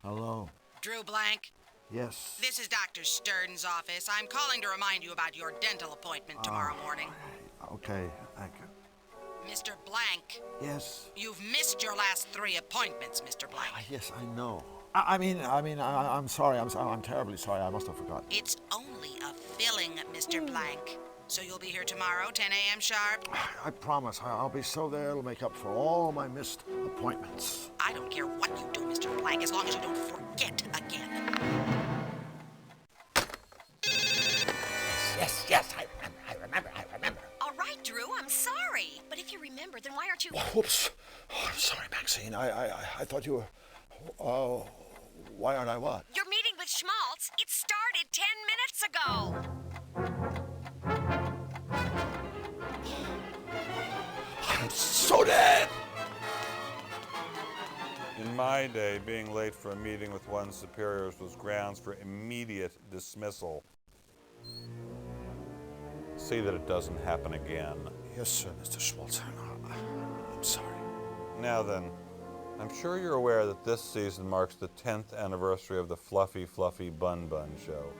Hello. Drew Blank? Yes. This is Dr. Stern's office. I'm calling to remind you about your dental appointment tomorrow morning. Okay, thank you. Mr. Blank. Yes. You've missed your last 3 appointments, Mr. Blank. Yes, I know. I'm sorry. I'm terribly sorry. I must have forgotten. It's only a filling, Mr. Blank. So you'll be here tomorrow, 10 a.m. sharp? I promise. I'll be so there it'll make up for all my missed appointments. I don't care what you do, Mr. Blank, as long as you don't forget again. Yes, I remember. All right, Drew, I'm sorry. But if you remember, then why aren't you... Whoops. Oh, I'm sorry, Maxine. I thought you were... why aren't I what? Your meeting with Schmaltz, it started 10 minutes ago. I'm so dead! In my day, being late for a meeting with one's superiors was grounds for immediate dismissal. See that it doesn't happen again. Yes, sir, Mr. Schmaltz. I'm sorry. Now then, I'm sure you're aware that this season marks the 10th anniversary of the Fluffy Fluffy Bun Bun show.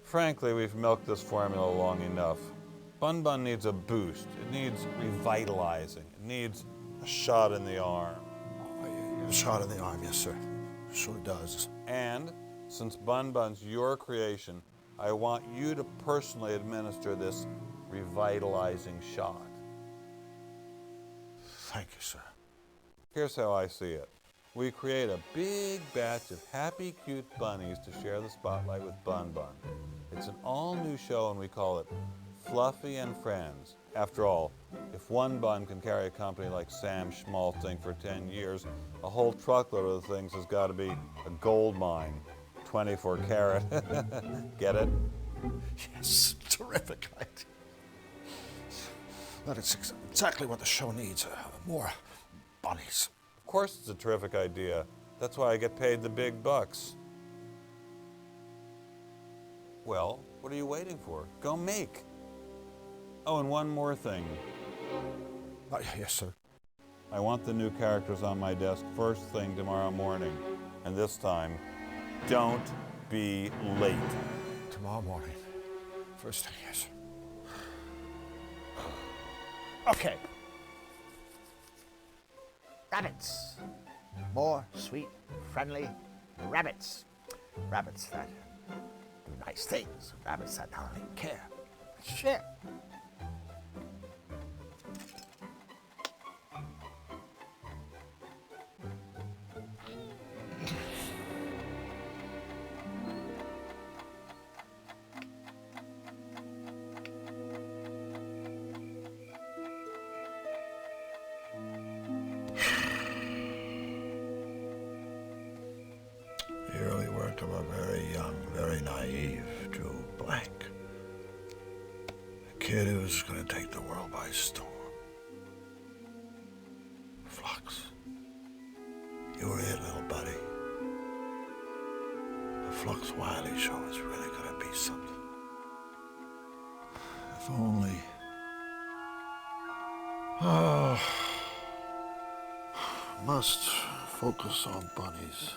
Frankly, we've milked this formula long enough. Bun Bun needs a boost. It needs revitalizing. It needs a shot in the arm. A shot in the arm, yes, sir. Sure does. And since Bun Bun's your creation, I want you to personally administer this revitalizing shot. Thank you, sir. Here's how I see it. We create a big batch of happy, cute bunnies to share the spotlight with Bun Bun. It's an all-new show and we call it Fluffy and Friends. After all, if one bun can carry a company like Sam Schmalting for 10 years, a whole truckload of the things has got to be a gold mine. 24 karat. Get it? Yes, terrific idea. That is exactly what the show needs. More bunnies. Of course it's a terrific idea. That's why I get paid the big bucks. Well, what are you waiting for? Go make. Oh, and one more thing. Yes, sir. I want the new characters on my desk first thing tomorrow morning. And this time, don't be late. Tomorrow morning. First thing, yes. Okay. Rabbits. More sweet, friendly rabbits. Rabbits that do nice things. Rabbits that not only care, but share. The early work of a very young, very naive Drew Blank. A kid who was going to take the world by storm. Flux. You were it, little buddy. The Flux Wiley show is really going to be something. If only... Oh... Must focus on bunnies.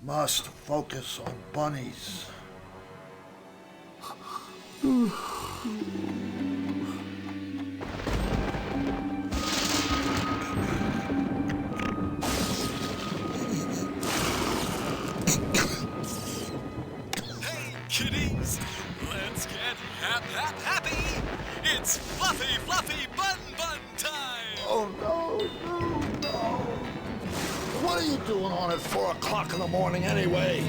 Must focus on bunnies. Hey, kiddies! Let's get happy! It's Fluffy Fluffy Bun Bun time! Oh no, no. What are you doing on at 4 o'clock in the morning anyway?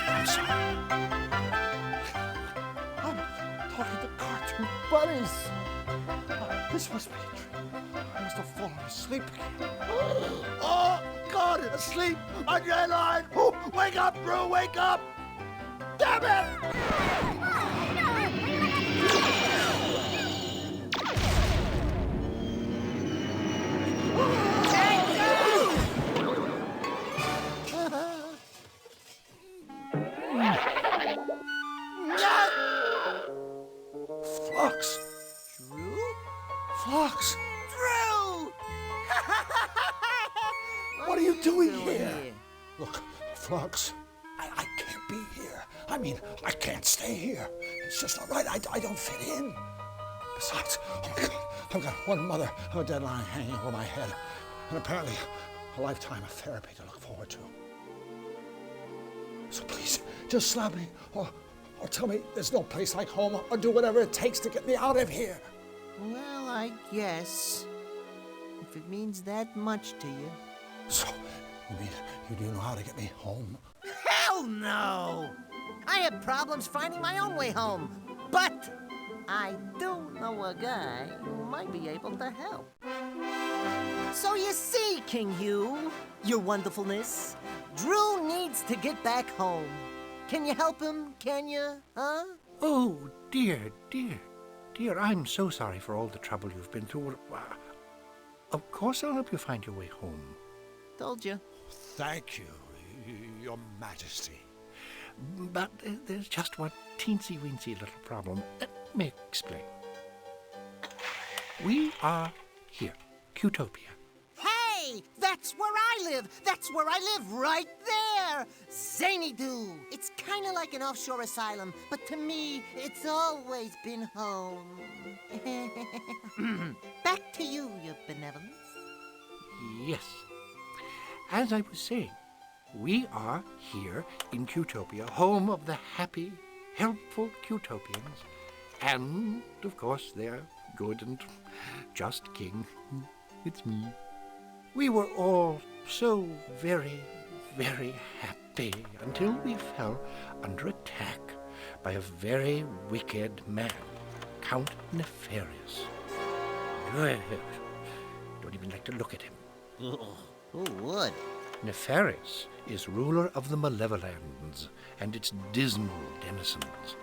I'm sorry. I'm talking to cartoon bunnies. This must be a dream. I must have fallen asleep again. Oh, God, asleep on your line. Oh, wake up, Drew, wake up. Damn it! What are you doing here? Look, Flux, I can't be here. I mean, I can't stay here. It's just not right. I don't fit in. Besides, oh my God, I've got one mother of a deadline hanging over my head, and apparently a lifetime of therapy to look forward to. So please, just slap me, or tell me there's no place like home, or do whatever it takes to get me out of here. Well, I guess. If it means that much to you. So, you mean you do know how to get me home? Hell no! I had problems finding my own way home, but I do know a guy who might be able to help. So you see, King Hugh, your wonderfulness, Drew needs to get back home. Can you help him, can you, huh? Oh, dear, I'm so sorry for all the trouble you've been through. Of course I'll help you find your way home. Told you. Thank you, Your Majesty. But there's just one teensy-weensy little problem. Let me explain. We are here, Qtopia. Hey, that's where I live. That's where I live, right there. Zany-Doo. It's kind of like an offshore asylum, but to me, it's always been home. Back to you, Your Benevolence. Yes. As I was saying, we are here in Qtopia, home of the happy, helpful Qtopians, and, of course, their good and just king. It's me. We were all so very, very happy until we fell under attack by a very wicked man, Count Nefarious. Don't even like to look at him. Who would? Nefarious is ruler of the Malevolands and its dismal denizens.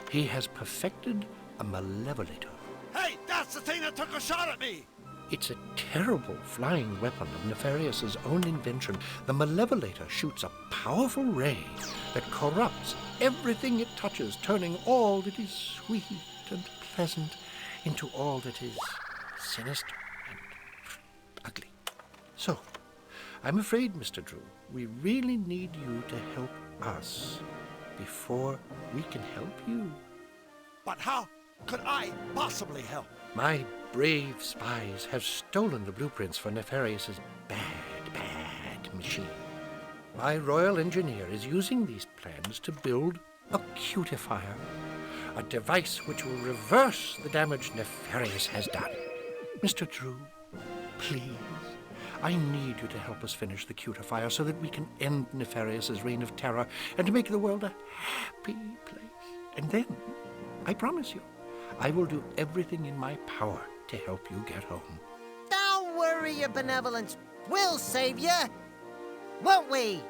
He has perfected a malevolator. Hey, that's the thing that took a shot at me! It's a terrible flying weapon of Nefarious's own invention. The malevolator shoots a powerful ray that corrupts everything it touches, turning all that is sweet and pleasant into all that is sinister and ugly. So, I'm afraid, Mr. Drew, we really need you to help us before we can help you. But how could I possibly help? My brave spies have stolen the blueprints for Nefarious's bad machine. My royal engineer is using these plans to build a cutifier, a device which will reverse the damage Nefarious has done. Mr. Drew, please, I need you to help us finish the cutifier so that we can end Nefarious's reign of terror and make the world a happy place. And then, I promise you, I will do everything in my power to help you get home. Don't worry, Your Benevolence. We'll save you. Won't we?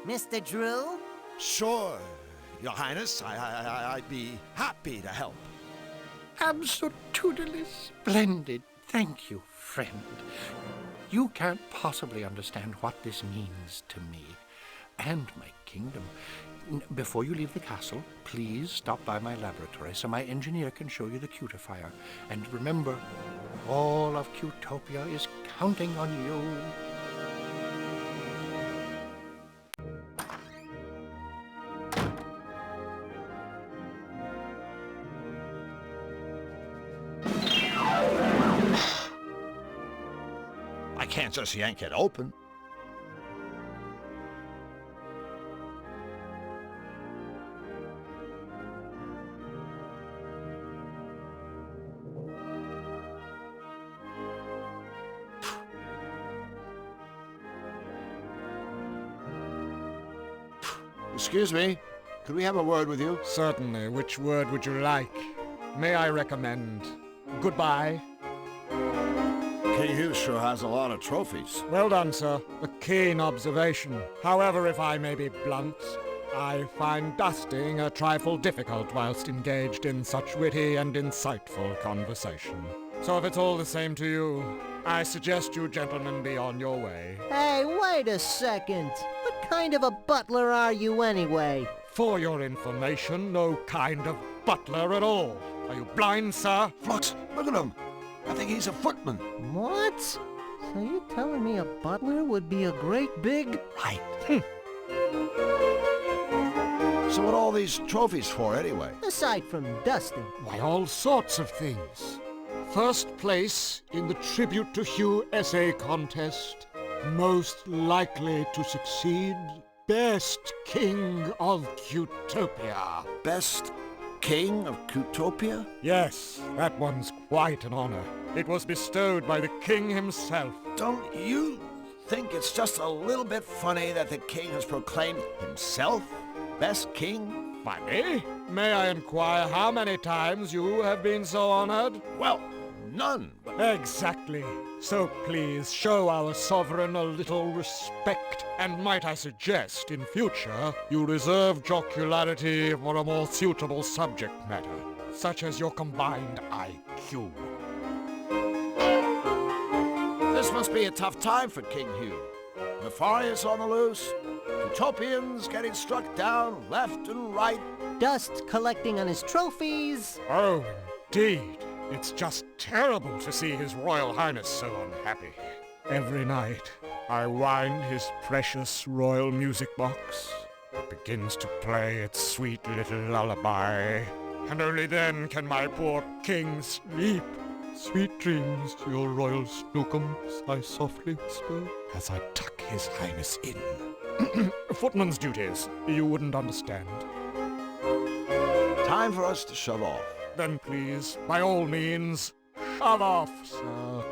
Mr. Drew? Sure, Your Highness. I'd be happy to help. Absolutely splendid. Thank you, friend. You can't possibly understand what this means to me and my kingdom. Before you leave the castle, please stop by my laboratory so my engineer can show you the cutifier. And remember, all of Qtopia is counting on you. I can't just yank it open. Excuse me, could we have a word with you? Certainly. Which word would you like? May I recommend goodbye? King Hugh sure has a lot of trophies. Well done, sir. A keen observation. However, if I may be blunt, I find dusting a trifle difficult whilst engaged in such witty and insightful conversation. So if it's all the same to you, I suggest you gentlemen be on your way. Hey, wait a second. What kind of a butler are you anyway? For your information, no kind of butler at all. Are you blind, sir? Flux, look at him. I think he's a footman. What? So you're telling me a butler would be a great big... Right. So what are all these trophies for, anyway? Aside from dusting. Why, all sorts of things. First place in the Tribute to Hugh essay contest. Most likely to succeed. Best King of Cutopia. Best King of Cutopia? Yes, that one's quite an honor. It was bestowed by the king himself. Don't you think it's just a little bit funny that the king has proclaimed himself best king? Funny? May I inquire how many times you have been so honored? Well, none. Exactly. So please show our sovereign a little respect. And might I suggest, in future, you reserve jocularity for a more suitable subject matter, such as your combined IQ. This must be a tough time for King Hugh. Nefarious on the loose, Utopians getting struck down left and right. Dust collecting on his trophies. Oh, indeed. It's just terrible to see His Royal Highness so unhappy. Every night, I wind his precious royal music box. It begins to play its sweet little lullaby. And only then can my poor king sleep. Sweet dreams, your royal snookums, I softly whisper, as I tuck his highness in. Footman's duties, you wouldn't understand. Time for us to shove off. Then please, by all means, shove off, sir.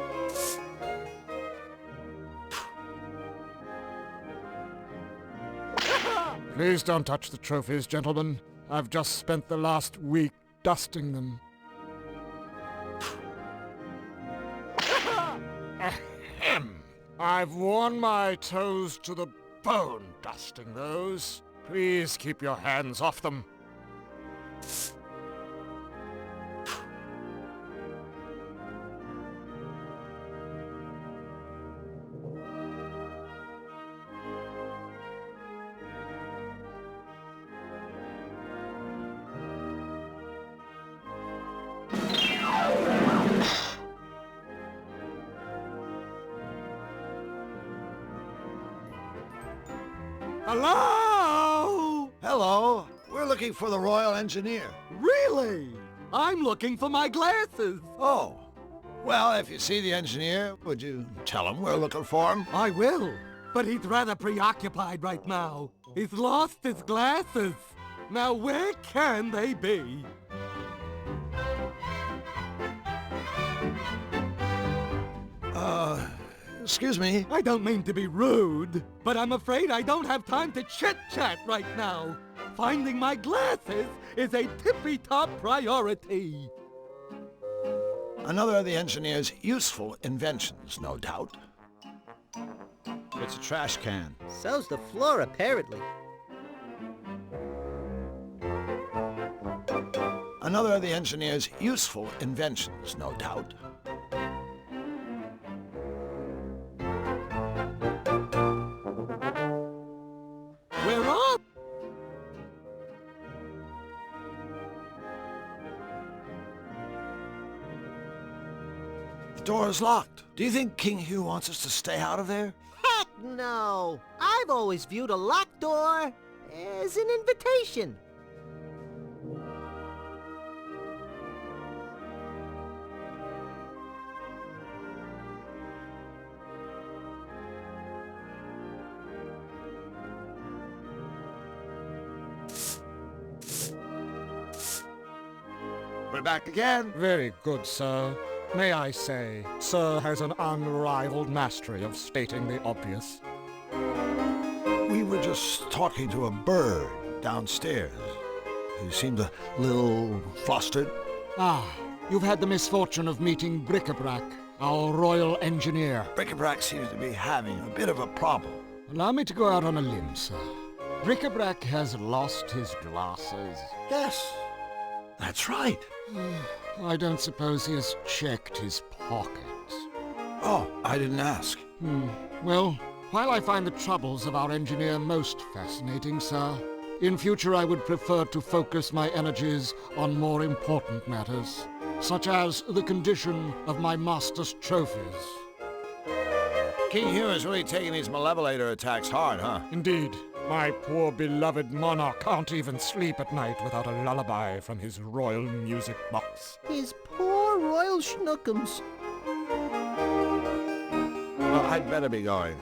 Please don't touch the trophies, gentlemen. I've just spent the last week dusting them. Ahem. I've worn my toes to the bone dusting those. Please keep your hands off them. Hello? Hello. We're looking for the Royal Engineer. Really? I'm looking for my glasses. Oh. Well, if you see the engineer, would you tell him we're looking for him? I will, but he's rather preoccupied right now. He's lost his glasses. Now where can they be? Excuse me. I don't mean to be rude, but I'm afraid I don't have time to chit-chat right now. Finding my glasses is a tippy-top priority. Another of the engineer's useful inventions, no doubt. It's a trash can. So's the floor, apparently. Another of the engineer's useful inventions, no doubt. We're up! The door is locked. Do you think King Hugh wants us to stay out of there? Heck no! I've always viewed a locked door as an invitation. We're back again. Very good, sir. May I say, sir has an unrivaled mastery of stating the obvious. We were just talking to a bird downstairs. He seemed a little flustered. Ah, you've had the misfortune of meeting Bric-a-Brac, our royal engineer. Bric-a-Brac seems to be having a bit of a problem. Allow me to go out on a limb, sir. Bric-a-Brac has lost his glasses. Yes, that's right. I don't suppose he has checked his pockets. Oh, I didn't ask. Well, while I find the troubles of our engineer most fascinating, sir, in future I would prefer to focus my energies on more important matters, such as the condition of my master's trophies. King Hugh is really taking these malevolator attacks hard, huh? Indeed. My poor beloved monarch can't even sleep at night without a lullaby from his royal music box. His poor royal schnookums. Well, I'd better be going.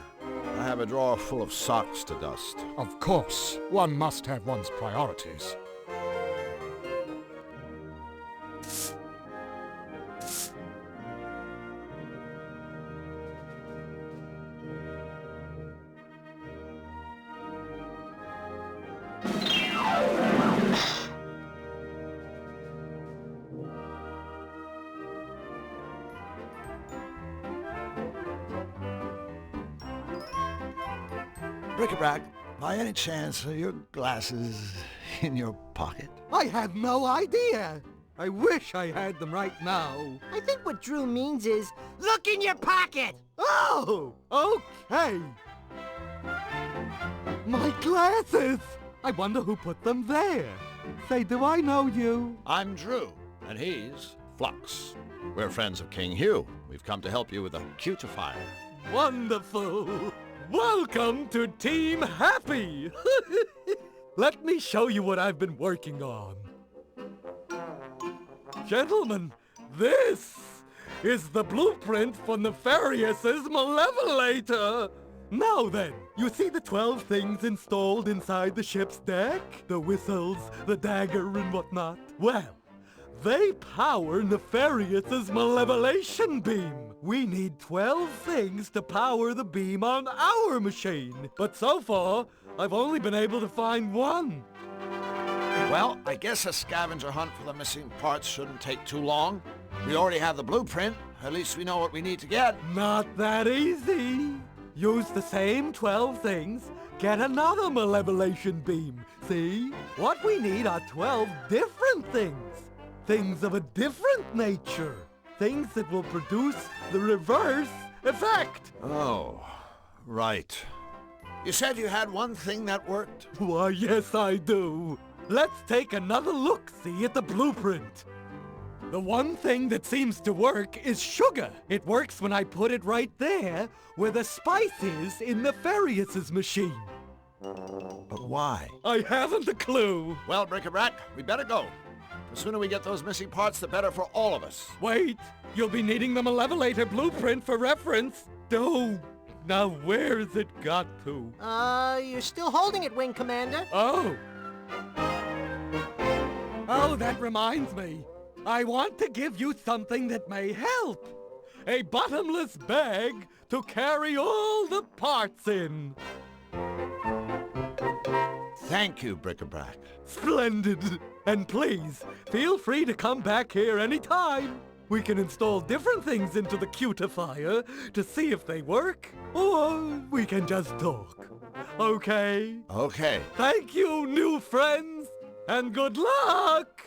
I have a drawer full of socks to dust. Of course, one must have one's priorities. Bric-a-brac, by any chance are your glasses in your pocket? I have no idea. I wish I had them right now. I think what Drew means is, look in your pocket! Oh, okay. My glasses! I wonder who put them there. Say, do I know you? I'm Drew, and he's Flux. We're friends of King Hugh. We've come to help you with a cutifier. Wonderful. Welcome to Team Happy. Let me show you what I've been working on. Gentlemen, this is the blueprint for Nefarious's Malevolator. Now then, you see the 12 things installed inside the ship's deck? The whistles, the dagger, and whatnot? Well, they power Nefarious's malevolation beam. We need 12 things to power the beam on our machine. But so far, I've only been able to find one. Well, I guess a scavenger hunt for the missing parts shouldn't take too long. We already have the blueprint. At least we know what we need to get. Not that easy. Use the same 12 things, get another malevolation beam. See? What we need are 12 different things. Things of a different nature. Things that will produce the reverse effect. Oh, right. You said you had one thing that worked? Why, yes, I do. Let's take another look-see at the blueprint. The one thing that seems to work is sugar. It works when I put it right there where the spice is in Nefarious' machine. But why? I haven't a clue. Well, Bric-a-brac, we better go. The sooner we get those missing parts, the better for all of us. Wait, you'll be needing the Malevolator blueprint for reference. Don't. Now where's it got to? You're still holding it, Wing Commander. Oh. Oh, that reminds me. I want to give you something that may help. A bottomless bag to carry all the parts in. Thank you, Bric-a-brac. Splendid. And please, feel free to come back here anytime. We can install different things into the cutifier to see if they work, or we can just talk. Okay? Okay. Thank you, new friends, and good luck!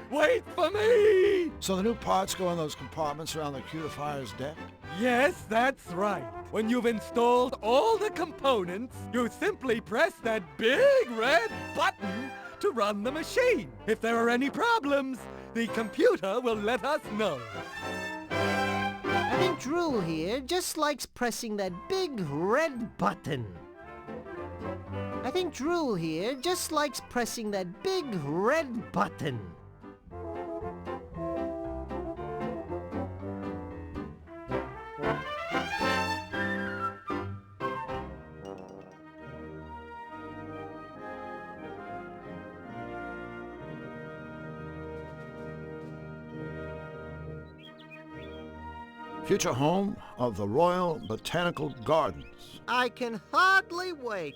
Wait for me! So the new parts go in those compartments around the cutifier's deck? Yes, that's right. When you've installed all the components, you simply press that big red button to run the machine. If there are any problems, the computer will let us know. I think Drew here just likes pressing that big red button. I think Drew here just likes pressing that big red button. Future home of the Royal Botanical Gardens. I can hardly wait.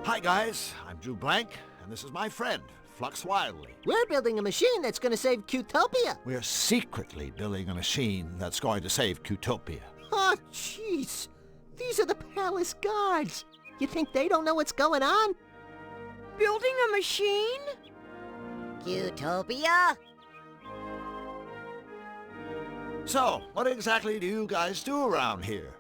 Hi guys, I'm Drew Blank, and this is my friend, Flux Wildly. We're building a machine that's going to save Cutopia. We're secretly building a machine that's going to save Cutopia. Oh, jeez. These are the palace guards. You think they don't know what's going on? Building a machine? Cutopia? So, what exactly do you guys do around here?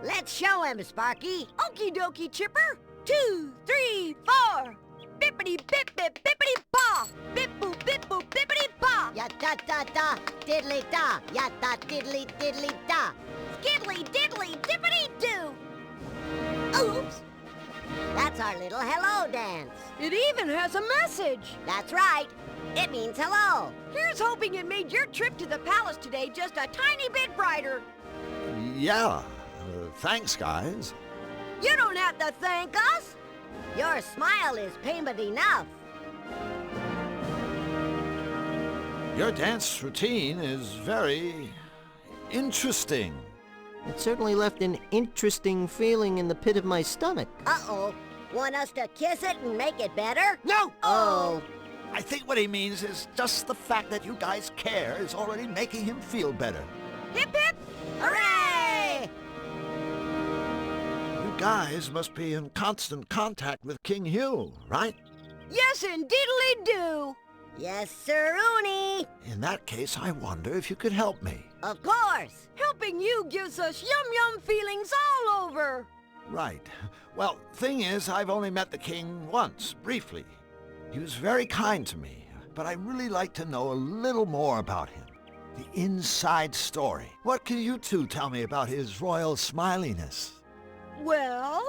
Let's show him, Sparky. Okie dokie, Chipper. 2, 3, 4. Bippity bip bip bippity ba. Bip boop bip boop bippity ba. Ya da da da, diddly da. Ya da diddly diddly da. Skiddly diddly dippity doo. Oops. That's our little hello dance. It even has a message. That's right. It means hello. Here's hoping it made your trip to the palace today just a tiny bit brighter. Yeah. Thanks, guys. You don't have to thank us. Your smile is payment enough. Your dance routine is very interesting. It certainly left an interesting feeling in the pit of my stomach. Uh-oh. Want us to kiss it and make it better? No! Oh. I think what he means is just the fact that you guys care is already making him feel better. Hip hip! Hooray! You guys must be in constant contact with King Hugh, right? Yes, indeedly do. Yes, sir-oony. In that case, I wonder if you could help me. Of course. Helping you gives us yum-yum feelings all over. Right. Well, thing is, I've only met the king once, briefly. He was very kind to me, but I'd really like to know a little more about him. The inside story. What can you two tell me about his royal smiliness? Well,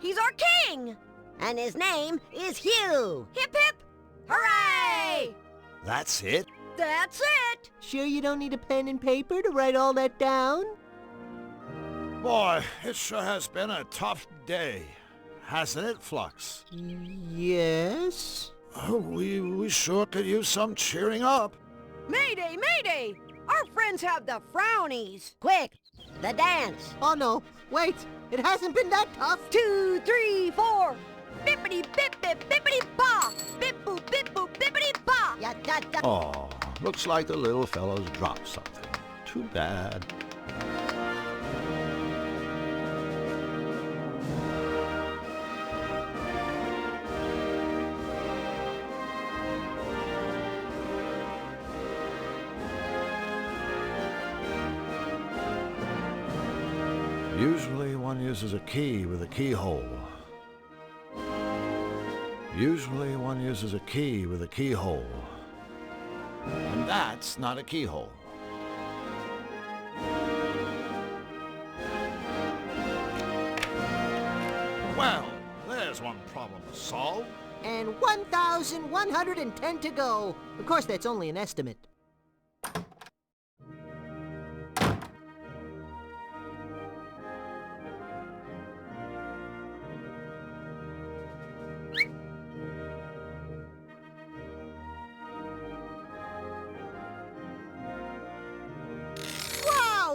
he's our king. And his name is Hugh. Hip hip! Hooray! That's it? That's it! Sure you don't need a pen and paper to write all that down? Boy, it sure has been a tough day. Hasn't it, Flux? Yes? Oh, we sure could use some cheering up. Mayday, mayday! Our friends have the frownies. Quick, the dance. Oh no, wait, it hasn't been that tough. 2, 3, 4. Bippity bip bip bippity ba. Bip boop bippity ba. Ya da da. Oh, looks like the little fellow's dropped something. Too bad. Usually one uses a key with a keyhole. Usually one uses a key with a keyhole. And that's not a keyhole. Well, there's one problem solved. And 1,110 to go. Of course, that's only an estimate.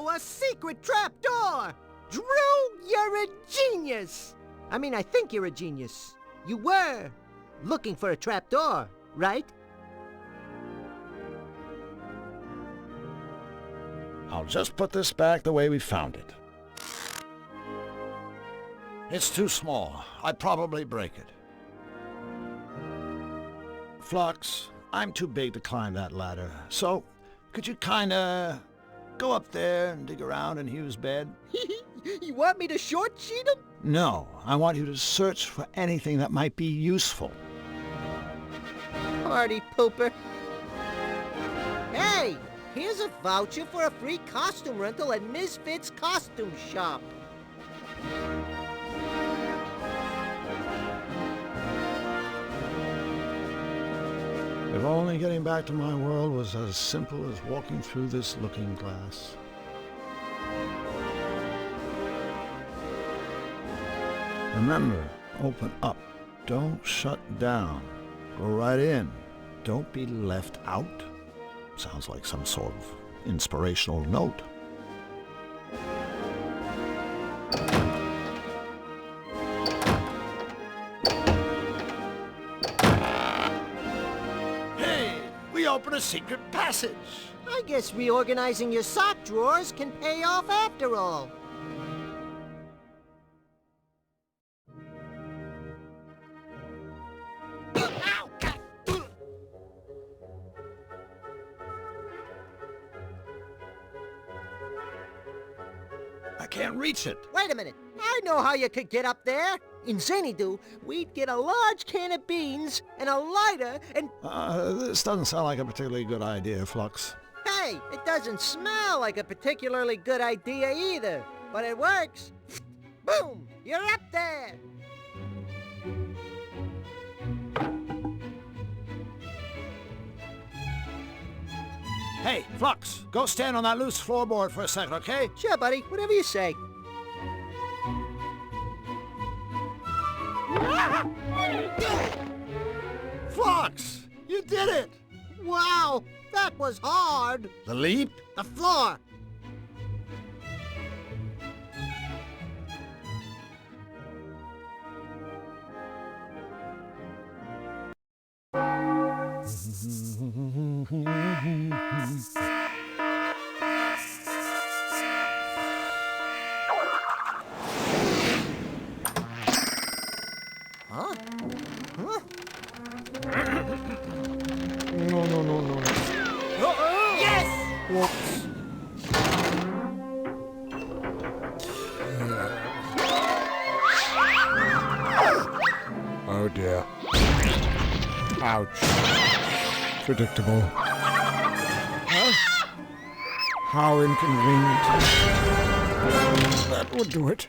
A secret trapdoor! Drew, you're a genius! I mean, I think you're a genius. You were looking for a trapdoor, right? I'll just put this back the way we found it. It's too small. I'd probably break it. Flux, I'm too big to climb that ladder, so could you kinda go up there and dig around in Hugh's bed? You want me to short-sheet him? No, I want you to search for anything that might be useful. Party pooper. Hey, here's a voucher for a free costume rental at Misfits Costume Shop. If only getting back to my world was as simple as walking through this looking glass. Remember, open up. Don't shut down. Go right in. Don't be left out. Sounds like some sort of inspirational note. Open a secret passage. I guess reorganizing your sock drawers can pay off after all. I can't reach it. Wait a minute. I know how you could get up there. In Xanadu, we'd get a large can of beans and a lighter and... This doesn't sound like a particularly good idea, Flux. Hey, it doesn't smell like a particularly good idea either, but it works. Boom! You're up there! Hey, Flux, go stand on that loose floorboard for a second, okay? Sure, buddy. Whatever you say. Flux! You did it! Wow! That was hard! The leap? The floor! Huh? Huh? No. Yes! Whoops. Oh dear. Ouch. Predictable. Huh? How inconvenient. That would do it.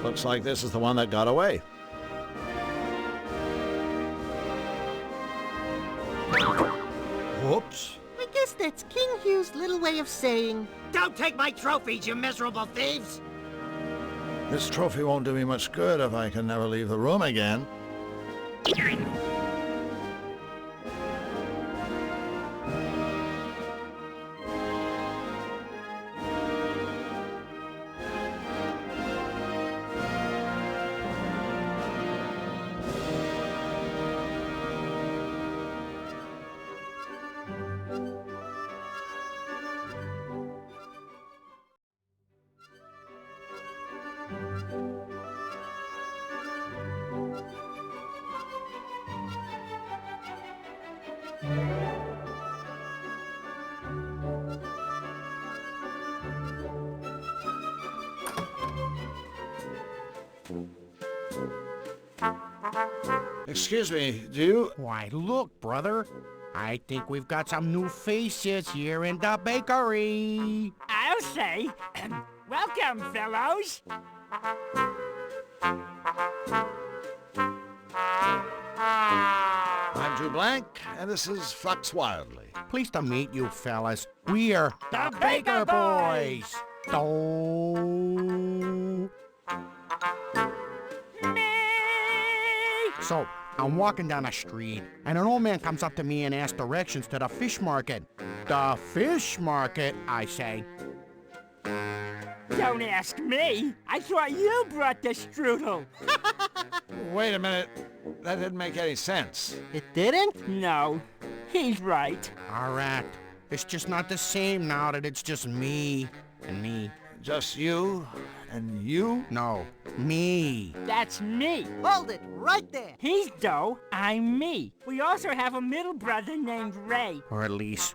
Looks like this is the one that got away. Whoops. I guess that's King Hugh's little way of saying, "Don't take my trophies, you miserable thieves!" This trophy won't do me much good if I can never leave the room again. Excuse me, do you... Why, look, brother. I think we've got some new faces here in the bakery. I'll say, welcome, fellows. I'm Drew Blank, and this is Flux Wildly. Pleased to meet you, fellas. We're The Baker Boys. So, I'm walking down the street, and an old man comes up to me and asks directions to the fish market. The fish market, I say. Don't ask me. I thought you brought the strudel. Wait a minute. That didn't make any sense. It didn't? No, he's right. All right. It's just not the same now that it's just me and me. Just you and you? No, me. That's me. Hold it right there. He's Doe, I'm me. We also have a middle brother named Ray. Or at least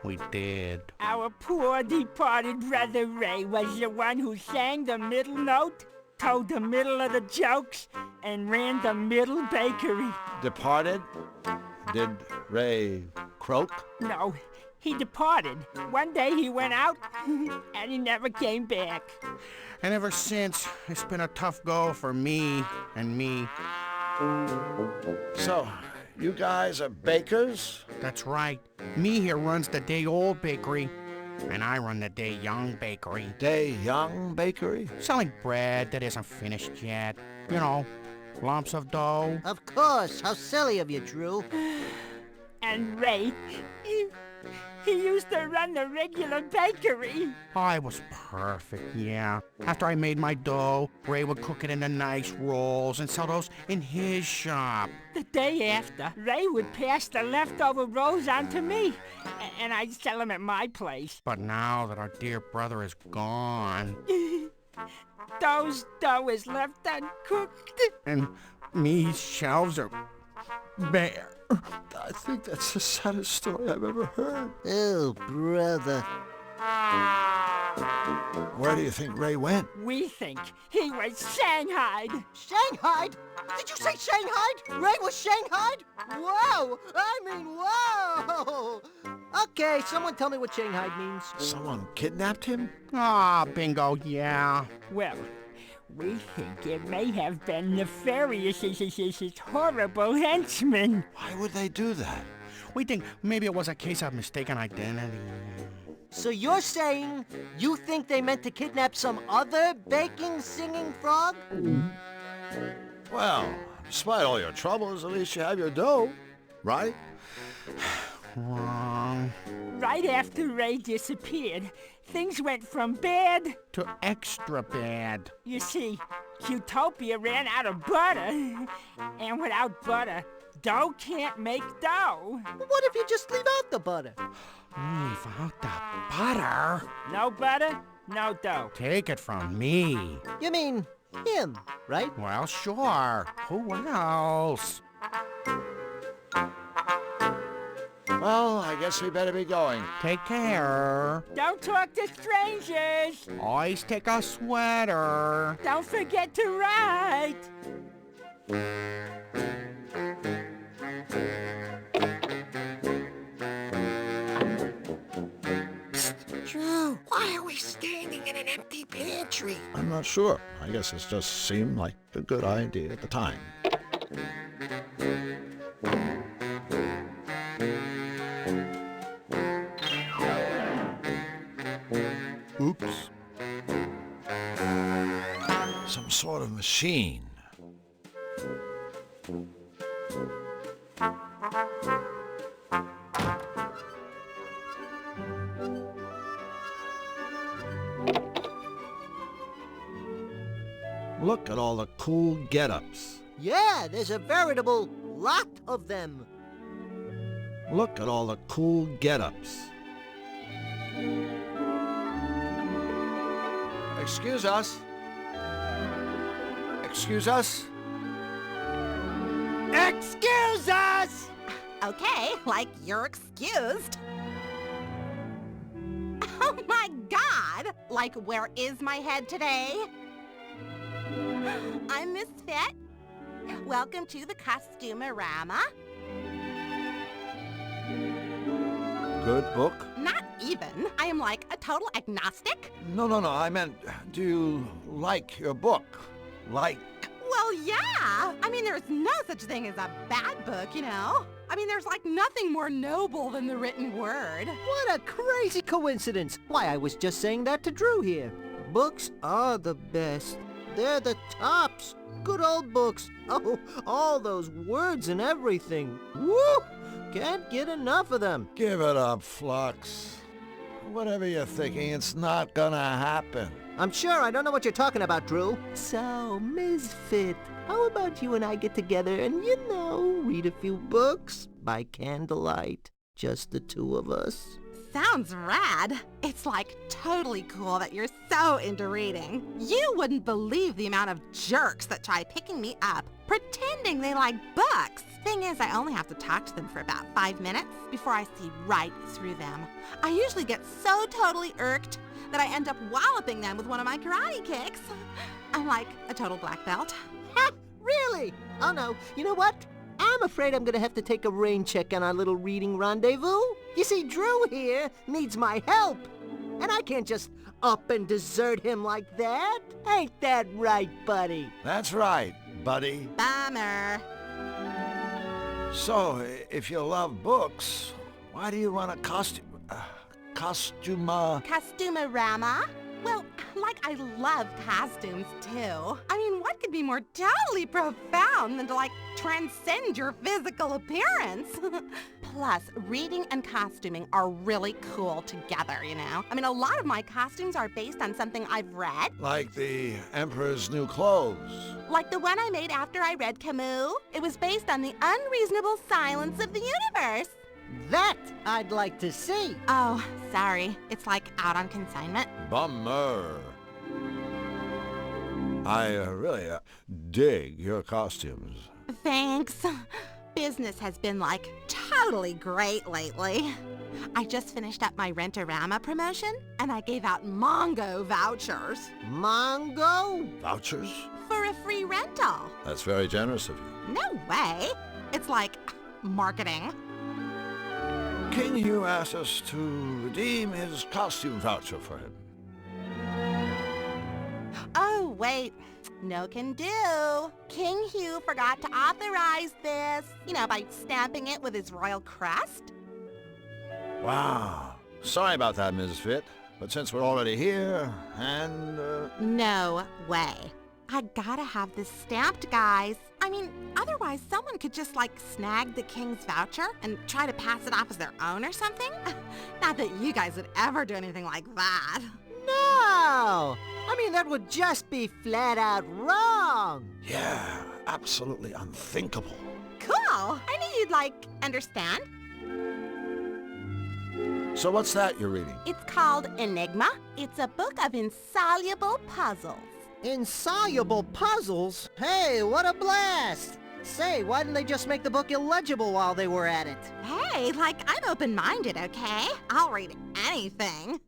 we did. Our poor departed brother Ray was the one who sang the middle note, told the middle of the jokes, and ran the middle bakery. Departed? Did Ray croak? No, he departed. One day he went out, and he never came back. And ever since, it's been a tough go for me and me. So, you guys are bakers? That's right. Me here runs the day-old bakery, and I run the day-young bakery. Day-young bakery? Selling bread that isn't finished yet. You know, lumps of dough. Of course. How silly of you, Drew. And Ray, He used to run the regular bakery. I was perfect, yeah. After I made my dough, Ray would cook it into nice rolls and sell those in his shop. The day after, Ray would pass the leftover rolls on to me, and I'd sell them at my place. But now that our dear brother is gone, Dough's dough is left uncooked. and me's shelves are bare. I think that's the saddest story I've ever heard. Oh, brother. Where do you think Ray went? We think he was shanghaied. Shanghaied? Did you say Shanghaied? Ray was Shanghaied? Whoa! I mean, whoa! Okay, someone tell me what Shanghaied means. Someone kidnapped him? Ah, bingo, yeah. Well, we think it may have been Nefarious' horrible henchman. Why would they do that? We think maybe it was a case of mistaken identity. So you're saying you think they meant to kidnap some other baking, singing frog? Well, despite all your troubles, at least you have your dough, right? Wrong. Right after Ray disappeared, things went from bad to extra bad. You see, Utopia ran out of butter. And without butter, dough can't make dough. What if you just leave out the butter? Leave out the butter? No butter, no dough. Take it from me. You mean him, right? Well, sure. Who else? Well, I guess we better be going. Take care. Don't talk to strangers. Always take a sweater. Don't forget to write. Drew, why are we standing in an empty pantry? I'm not sure. I guess it just seemed like a good idea at the time. Oops. Some sort of machine. Look at all the cool get-ups. Yeah, there's a veritable lot of them. Look at all the cool get-ups. Excuse us. Excuse us. Excuse us! Okay, like you're excused. Oh my God! Like, where is my head today? I'm Miss Fit. Welcome to the Costumerama. Good book? Not even. I am like a total agnostic. No. I meant, do you like your book? Like? Well, yeah. I mean, there's no such thing as a bad book, you know? I mean, there's like nothing more noble than the written word. What a crazy coincidence. Why, I was just saying that to Drew here. Books are the best. They're the tops. Good old books. Oh, all those words and everything. Woo! Can't get enough of them. Give it up, Flux. Whatever you're thinking, it's not gonna happen. I'm sure I don't know what you're talking about, Drew. So, Misfit, how about you and I get together and, you know, read a few books by candlelight? Just the two of us. Sounds rad. It's like totally cool that you're so into reading. You wouldn't believe the amount of jerks that try picking me up, pretending they like books. Thing is, I only have to talk to them for about 5 minutes before I see right through them. I usually get so totally irked that I end up walloping them with one of my karate kicks. I'm like a total black belt. Ha! Really? Oh no, you know what? I'm afraid I'm gonna have to take a rain check on our little reading rendezvous. You see, Drew here needs my help. And I can't just up and desert him like that. Ain't that right, buddy? That's right, buddy. Bummer. So, if you love books, why do you run a Costumerama? Well, like I love costumes too. I mean, what could be more totally profound than to like transcend your physical appearance? Plus, reading and costuming are really cool together, you know? I mean, a lot of my costumes are based on something I've read. Like the Emperor's New Clothes. Like the one I made after I read Camus. It was based on the unreasonable silence of the universe. That I'd like to see. Oh, sorry. It's like out on consignment. Bummer. I really dig your costumes. Thanks. Business has been like totally great lately. I just finished up my Rent-A-Rama promotion and I gave out Mongo vouchers. Mongo? Vouchers? For a free rental. That's very generous of you. No way. It's like marketing. King Hugh asked us to redeem his costume voucher for him. Oh, wait. No can do. King Hugh forgot to authorize this. You know, by stamping it with his royal crest. Wow. Sorry about that, Ms. Fit. But since we're already here, and... No way. I gotta have this stamped, guys. I mean, otherwise someone could just, like, snag the king's voucher and try to pass it off as their own or something. Not that you guys would ever do anything like that. No! I mean, that would just be flat out wrong. Yeah, absolutely unthinkable. Cool. I knew you'd, like, understand. So what's that you're reading? It's called Enigma. It's a book of insoluble puzzles. Insoluble puzzles? Hey, what a blast! Say, why didn't they just make the book illegible while they were at it? Hey, like, I'm open-minded, okay? I'll read anything.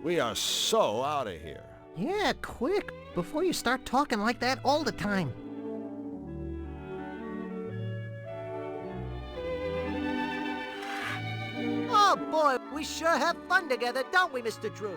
We are so out of here. Yeah, quick, before you start talking like that all the time. Oh boy, we sure have fun together, don't we, Mr. Drew?